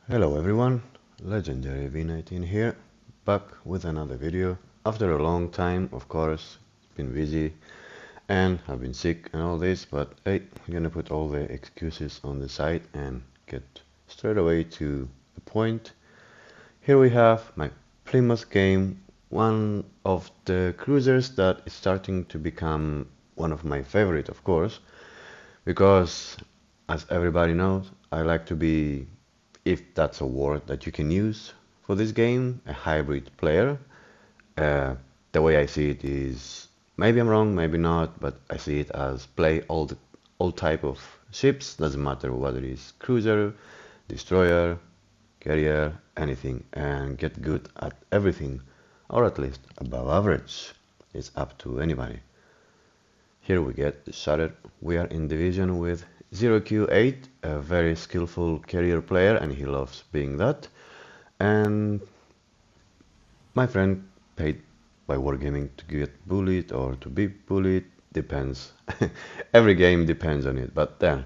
Hello everyone, Legendary V19 here, back with another video. After a long time, of course, been busy and I've been sick and all this, but hey, I'm gonna put all the excuses on the side and get straight away to the point. Here we have my Plymouth game, one of the cruisers that is starting to become one of my favorite, of course, because as everybody knows, I like to be, if that's a word that you can use for this game, a hybrid player. Uh, the way I see it is, maybe I'm wrong, maybe not, but I see it as play all type of ships, doesn't matter whether it is cruiser, destroyer, carrier, anything, and get good at everything, or at least above average. It's up to anybody. Here we get started. We are in division with 0Q8, a very skillful carrier player, and he loves being that. And my friend paid by wargaming to get bullied or to be bullied, depends. Every game depends on it, but then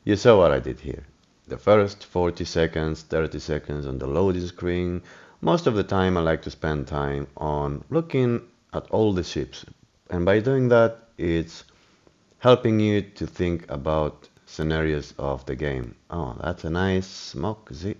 you saw what I did here. The first 40 seconds, 30 seconds on the loading screen. Most of the time I like to spend time on looking at all the ships, and by doing that it's helping you to think about scenarios of the game. Oh, that's a nice smoke, Z.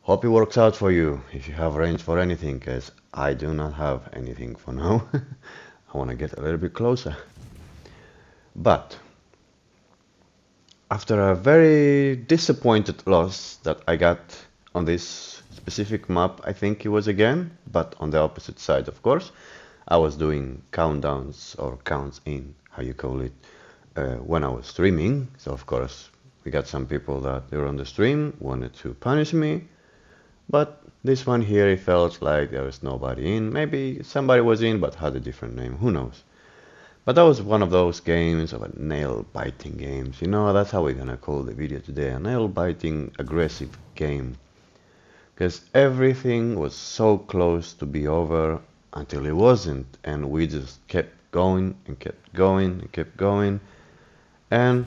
Hope it works out for you if you have range for anything, because I do not have anything for now. I want to get a little bit closer. But after a very disappointed loss that I got on this specific map, I think it was again, but on the opposite side, of course, I was doing countdowns or counts in, how you call it, when I was streaming. So of course we got some people that they were on the stream wanted to punish me, but this one here it felt like there was nobody in. Maybe somebody was in but had a different name, who knows. But that was one of those games, of a nail-biting games. You know, that's how we're gonna call the video today, a nail-biting aggressive game. Because everything was so close to be over until it wasn't, and we just kept going and kept going and kept going, and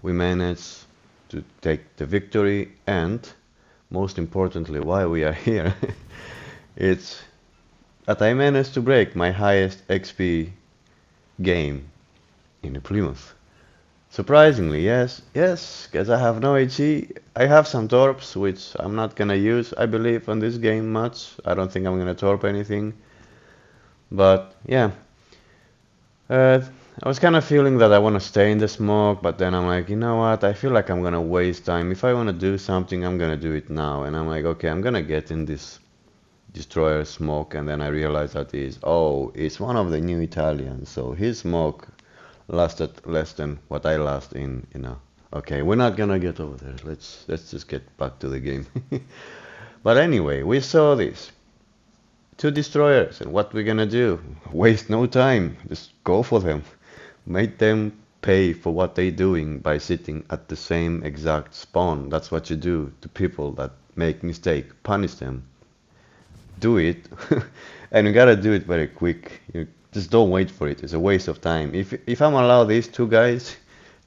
we managed to take the victory. And most importantly, why we are here, it's that I managed to break my highest XP game in the Plymouth. Surprisingly, yes, because I have no HE. I have some torps, which I'm not gonna use, I believe, on this game much. I don't think I'm gonna torp anything. But yeah, I was kind of feeling that I want to stay in the smoke, but then I'm like, you know what? I feel like I'm gonna waste time. If I want to do something, I'm gonna do it now. And I'm like, okay, I'm gonna get in this destroyer smoke, and then I realized that it's one of the new Italians, so his smoke lasted less than what I last in, you know. Okay, we're not gonna get over there. Let's just get back to the game. But anyway, we saw this. Two destroyers, and what we're gonna do? Waste no time. Just go for them. Make them pay for what they're doing by sitting at the same exact spawn. That's what you do to people that make mistake. Punish them. Do it. And you gotta do it very quick. You just don't wait for it. It's a waste of time. If I'm allow these two guys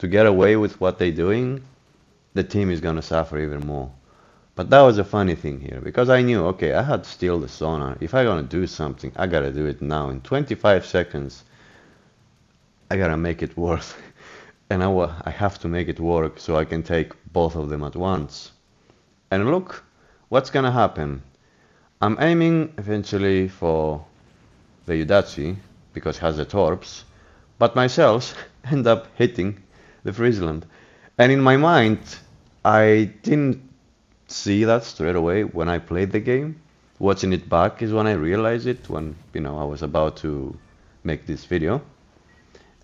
to get away with what they're doing, the team is gonna suffer even more. But that was a funny thing here, because I knew, okay, I had to steal the sonar. If I gonna do something, I gotta do it now. In 25 seconds, I gotta make it worth. And I have to make it work so I can take both of them at once. And look, what's gonna happen? I'm aiming eventually for the Udachi, because it has the torps, but myself end up hitting the Friesland. And in my mind, I didn't see that straight away when I played the game. Watching it back is when I realized it, when, you know, I was about to make this video.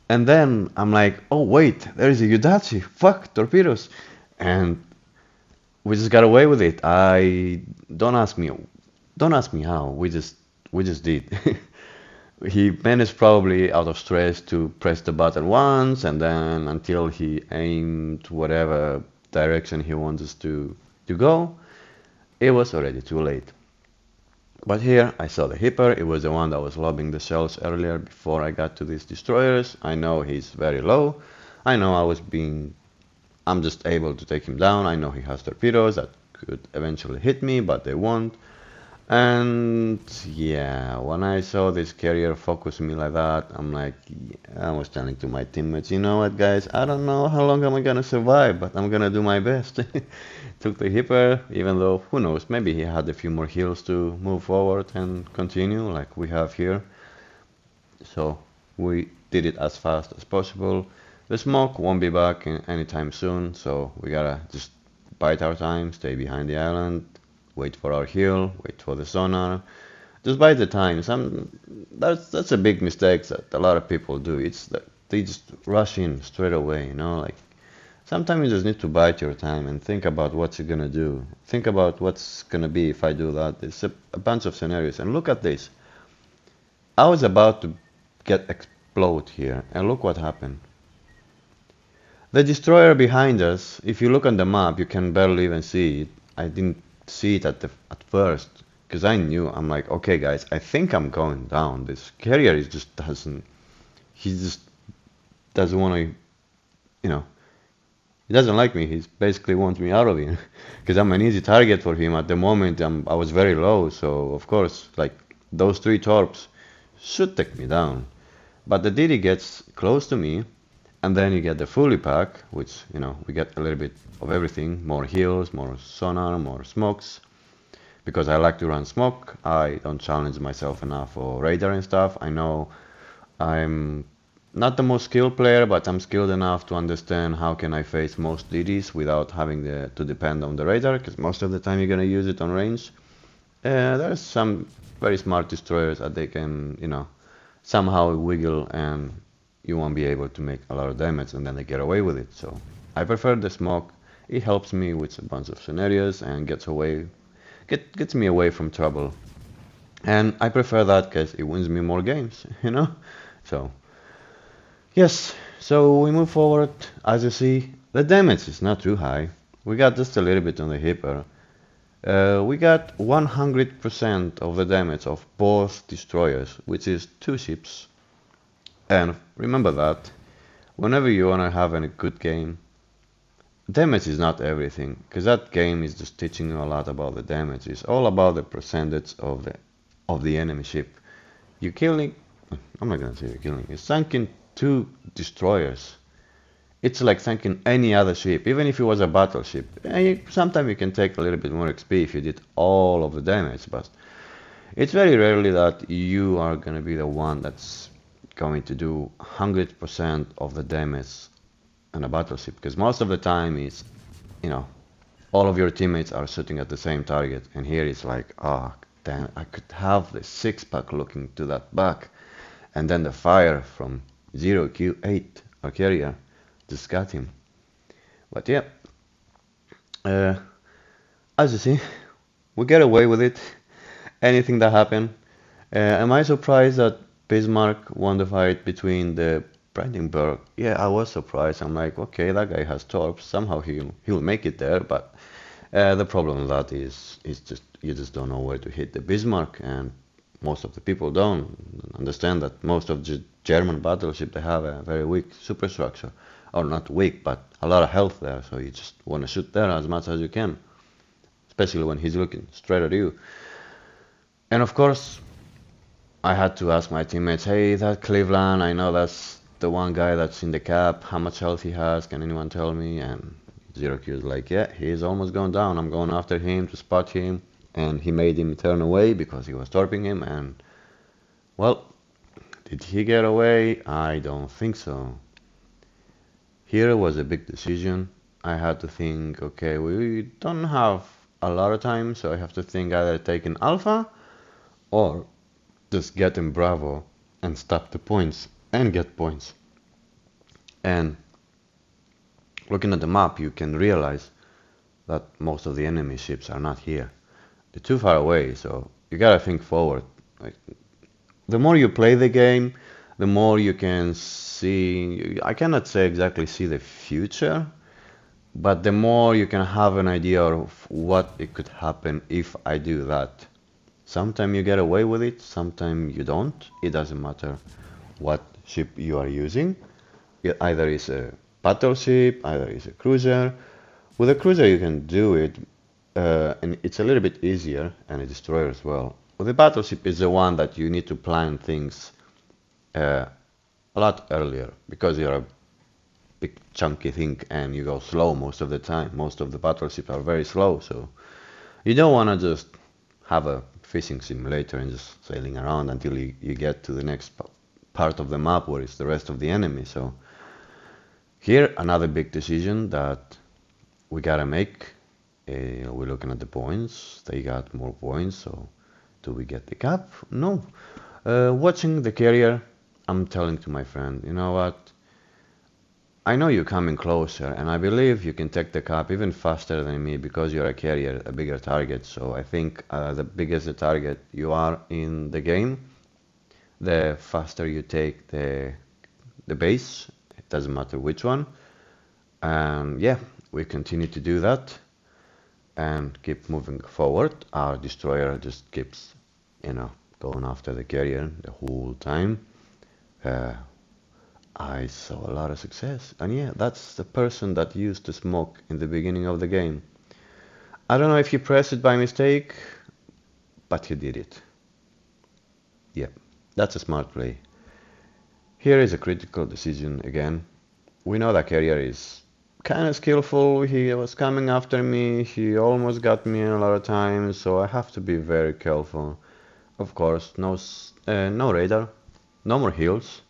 And then I'm like, oh wait, there is a Udachi, fuck, torpedoes. And we just got away with it. Don't ask me how. We just did. He managed, probably out of stress, to press the button once, and then until he aimed whatever direction he wants us to go, it was already too late. But here I saw the Hipper. It was the one that was lobbing the shells earlier before I got to these destroyers. I know he's very low. I know I'm just able to take him down. I know he has torpedoes that could eventually hit me, but they won't. And yeah, when I saw this carrier focus me like that, I'm like, yeah, I was telling to my teammates, you know what, guys, I don't know how long am I gonna survive, but I'm gonna do my best. Took the hipper, even though, who knows, maybe he had a few more heals to move forward and continue, like we have here. So we did it as fast as possible. The smoke won't be back anytime soon, so we gotta just bide our time, stay behind the island, wait for our heal, wait for the sonar. Just bide the time. That's a big mistake that a lot of people do. It's that they just rush in straight away, you know, like sometimes you just need to bide your time and think about what you're gonna do. Think about what's gonna be if I do that. There's a bunch of scenarios, and look at this. I was about to get explode here, and look what happened. The destroyer behind us, if you look on the map, you can barely even see it. I didn't see it at first, because I knew, I'm like, okay guys, I think I'm going down. This carrier is just doesn't, he just doesn't want to, you know, he doesn't like me. He basically wants me out of here, because I'm an easy target for him. At the moment, I was very low, so of course, like, those 3 torps should take me down. But the DD gets close to me, and then you get the fully pack, which, you know, we get a little bit of everything. More heals, more sonar, more smokes. Because I like to run smoke, I don't challenge myself enough for radar and stuff. I know I'm not the most skilled player, but I'm skilled enough to understand how can I face most DDs without having to depend on the radar, because most of the time you're gonna use it on range. There's some very smart destroyers that they can, you know, somehow wiggle and you won't be able to make a lot of damage, and then they get away with it. So I prefer the smoke. It helps me with a bunch of scenarios and gets me away from trouble. And I prefer that because it wins me more games, you know? So yes, so we move forward. As you see, the damage is not too high. We got just a little bit on the hipper. We got 100% of the damage of both destroyers, which is 2 ships. And remember that whenever you wanna have a good game, damage is not everything, because that game is just teaching you a lot about the damage. It's all about the percentage of the enemy ship. You're killing, I'm not gonna say you're killing, you're sinking 2 destroyers. It's like sinking any other ship, even if it was a battleship. Sometimes you can take a little bit more XP if you did all of the damage, but it's very rarely that you are gonna be the one that's going to do 100% of the damage on a battleship, because most of the time it's, you know, all of your teammates are shooting at the same target, and here it's like, oh damn, I could have the 6-pack looking to that back, and then the fire from 0Q8 or carrier just got him. But yeah, as you see, we get away with it. Anything that happened. Am I surprised that Bismarck won the fight between the Brandenburg? Yeah, I was surprised. I'm like, okay, that guy has torps. Somehow he'll make it there. But the problem with that is just you just don't know where to hit the Bismarck, and most of the people don't understand that most of the German battleship, they have a very weak superstructure, or not weak, but a lot of health there. So you just want to shoot there as much as you can, especially when he's looking straight at you. And of course, I had to ask my teammates, hey, that Cleveland, I know that's the one guy that's in the cap, how much health he has, can anyone tell me? And 0Q is like, yeah, he's almost gone down, I'm going after him to spot him. And he made him turn away because he was torping him, and well, did he get away? I don't think so. Here was a big decision. I had to think, okay, we don't have a lot of time, so I have to think either taking Alpha or just getting Bravo and stop the points and get points. And looking at the map, you can realize that most of the enemy ships are not here. They're too far away, so you gotta think forward. Like, the more you play the game, the more you can see, I cannot say exactly see the future, but the more you can have an idea of what it could happen if I do that. Sometimes you get away with it, sometimes you don't. It doesn't matter what ship you are using. Either it's a battleship, either it's a cruiser. With a cruiser you can do it, and it's a little bit easier, and a destroyer as well. Well, the battleship is the one that you need to plan things a lot earlier, because you're a big chunky thing and you go slow most of the time. Most of the battleships are very slow, so you don't want to just have a fishing simulator and just sailing around until you get to the next part of the map where it's the rest of the enemy. So here, another big decision that we gotta make. We're looking at the points. They got more points, so do we get the cap? No. Watching the carrier, I'm telling to my friend, you know what? I know you're coming closer, and I believe you can take the cap even faster than me because you're a carrier, a bigger target. So I think the bigger the target you are in the game, the faster you take the base. It doesn't matter which one. And yeah, we continue to do that and keep moving forward. Our destroyer just keeps, going after the carrier the whole time. I saw a lot of success, and yeah, that's the person that used the smoke in the beginning of the game. I don't know if he pressed it by mistake, but he did it. Yeah, that's a smart play. Here is a critical decision again. We know that carrier is kind of skillful. He was coming after me. He almost got me a lot of times, so I have to be very careful. Of course, no radar, no more heals.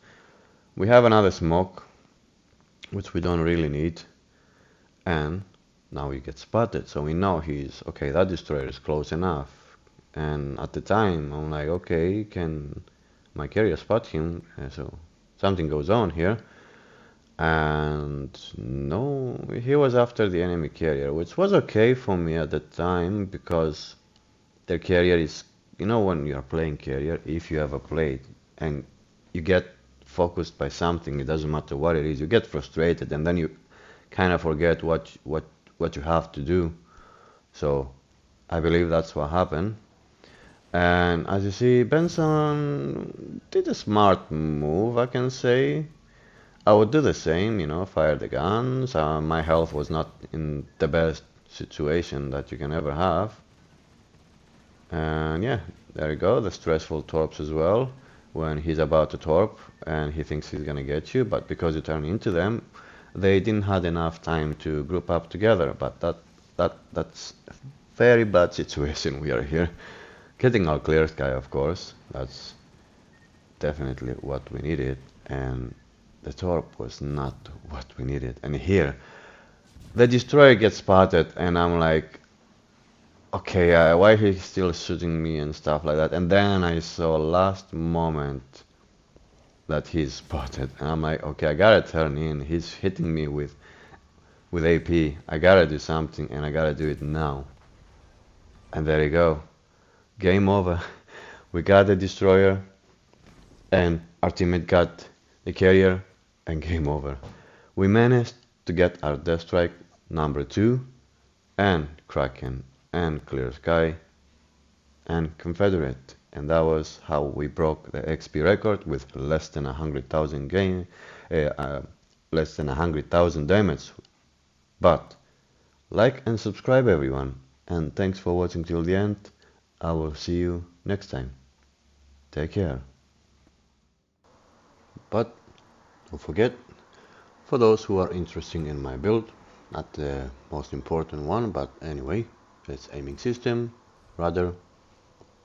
We have another smoke, which we don't really need, and now we get spotted, so we know he's okay. That destroyer is close enough, and at the time I'm like, okay, can my carrier spot him? So something goes on here, and no, he was after the enemy carrier, which was okay for me at the time because their carrier is, when you're playing carrier, if you ever played and you get focused by something, it doesn't matter what it is, you get frustrated and then you kind of forget what you have to do. So I believe that's what happened. And as you see, Benson did a smart move, I can say. I would do the same, fire the guns. My health was not in the best situation that you can ever have. And yeah, there you go, the stressful torps as well. When he's about to torp and he thinks he's gonna get you, but because you turn into them, they didn't have enough time to group up together. But that's a very bad situation we are here. Getting our clear sky, of course, that's definitely what we needed, and the torp was not what we needed. And here, the destroyer gets spotted, and I'm like, okay, why he's still shooting me and stuff like that. And then I saw last moment that he's spotted, and I'm like, okay, I gotta turn in. He's hitting me with AP. I gotta do something, and I gotta do it now. And there you go, game over. We got the destroyer, and our teammate got the carrier, and game over. We managed to get our death strike number 2, and Kraken, and Clear Sky, and Confederate, and that was how we broke the XP record with less than 100,000 less than 100,000 damage. But like and subscribe, everyone, and thanks for watching till the end. I will see you next time. Take care. But don't forget, for those who are interested in my build, not the most important one, but anyway, it's aiming system, rudder,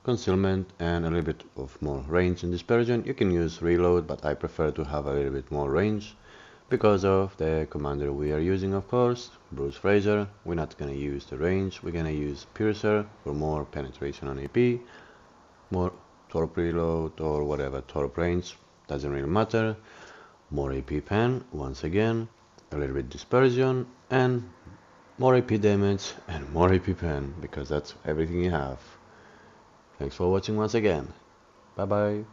concealment, and a little bit of more range and dispersion. You can use reload, but I prefer to have a little bit more range because of the commander we are using, of course, Bruce Fraser. We're not gonna use the range, we're gonna use Piercer for more penetration on AP, more torp reload or whatever, torp range, doesn't really matter, more AP pen, once again, a little bit dispersion, and more AP damage and more AP pen, because that's everything you have. Thanks for watching once again. Bye bye.